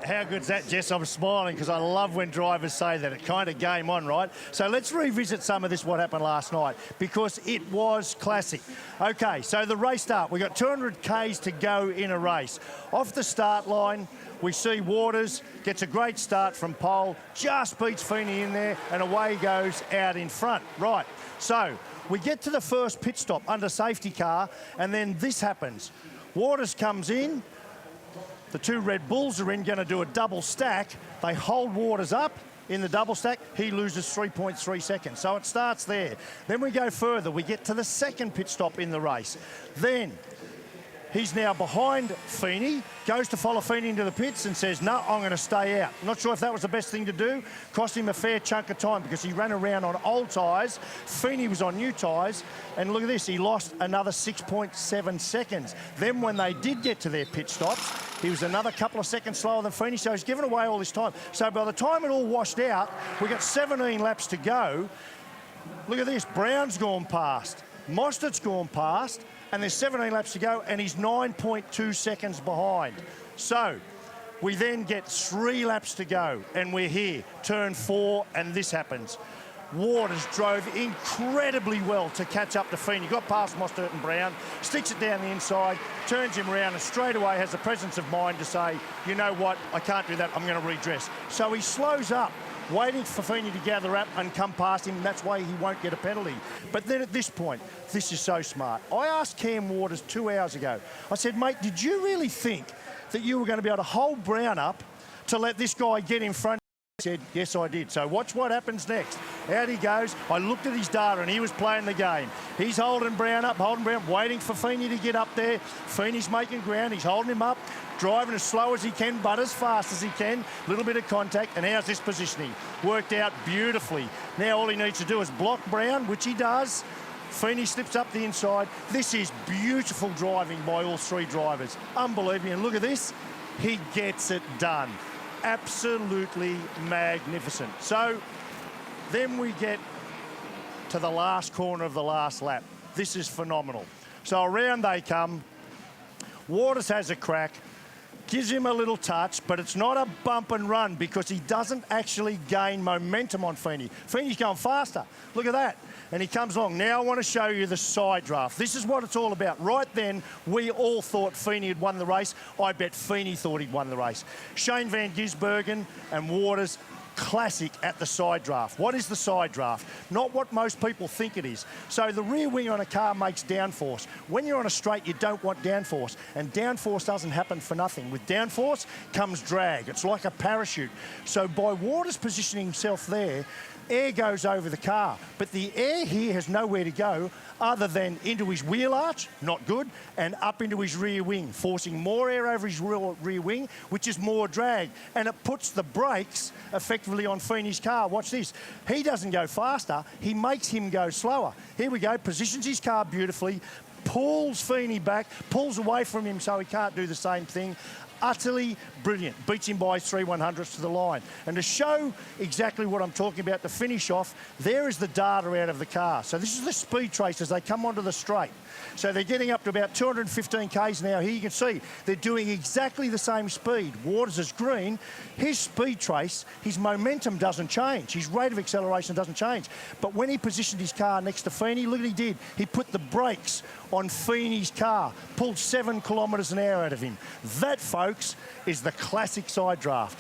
How good's that, Jess? I'm smiling because I love when drivers say that. It kind of game on, right? So let's revisit some of this, what happened last night, because it was classic. Okay, so the race start. We got 200 Ks to go in a race. Off the start line, we see Waters gets a great start from pole, just beats Feeney in there, and away goes out in front. Right, so we get to the first pit stop under safety car, and then this happens. Waters comes in. The two Red Bulls are in, going to do a double stack. They hold Waters up in the double stack. He loses 3.3 seconds. So it starts there. Then we go further. We get to the second pit stop in the race. Then he's now behind Feeney, goes to follow Feeney into the pits and says, no, I'm going to stay out. Not sure if that was the best thing to do. Cost him a fair chunk of time because he ran around on old tyres. Feeney was on new tyres. And look at this, he lost another 6.7 seconds. Then when they did get to their pit stops, he was another couple of seconds slower than Feeney, so he's given away all this time. So by the time it all washed out, we got 17 laps to go. Look at this, Brown's gone past, Mostert's gone past, and there's 17 laps to go, and he's 9.2 seconds behind. So we then get 3 laps to go, and we're here, turn 4, and this happens. Waters drove incredibly well to catch up to Feeney. Got past Mostert and Brown, sticks it down the inside, turns him around, and straight away has the presence of mind to say, you know what, I can't do that, I'm going to redress. So he slows up, waiting for Feeney to gather up and come past him, and that's why he won't get a penalty. But then at this point, this is so smart. I asked Cam Waters 2 hours ago, I said, mate, did you really think that you were going to be able to hold Brown up to let this guy get in front? He said, yes, I did. So watch what happens next. Out he goes. I looked at his data and he was playing the game. He's holding Brown up, waiting for Feeney to get up there. Feeney's making ground. He's holding him up, driving as slow as he can, but as fast as he can. Little bit of contact. And how's this positioning? Worked out beautifully. Now all he needs to do is block Brown, which he does. Feeney slips up the inside. This is beautiful driving by all 3 drivers. Unbelievable. And look at this. He gets it done. Absolutely magnificent. So then we get to the last corner of the last lap. This is phenomenal. So around they come. Waters has a crack, gives him a little touch, but it's not a bump and run because he doesn't actually gain momentum on Feeney. Feeney's going faster. Look at that. And he comes along. Now I want to show you the side draft. This is what it's all about. Right then, we all thought Feeney had won the race. I bet Feeney thought he'd won the race. Shane van Gisbergen and Waters, classic at the side draft. What is the side draft? Not what most people think it is. So the rear wing on a car makes downforce. When you're on a straight, you don't want downforce. And downforce doesn't happen for nothing. With downforce comes drag. It's like a parachute. So by Waters positioning himself there, air goes over the car, but the air here has nowhere to go other than into his wheel arch, not good, and up into his rear wing, forcing more air over his rear wing, which is more drag, and it puts the brakes effectively on Feeney's car. Watch this. He doesn't go faster, he makes him go slower. Here we go, positions his car beautifully, pulls Feeney back, pulls away from him so he can't do the same thing. Utterly brilliant. Beats him by 3/100ths to the line. And to show exactly what I'm talking about, to finish off, there is the data out of the car. So this is the speed trace as they come onto the straight. So they're getting up to about 215 Ks now. Here you can see they're doing exactly the same speed. Waters is green. His speed trace, his momentum doesn't change. His rate of acceleration doesn't change. But when he positioned his car next to Feeney, look what he did. He put the brakes on Feeney's car, pulled 7 kilometres an hour out of him. That, folks, is the classic side draft.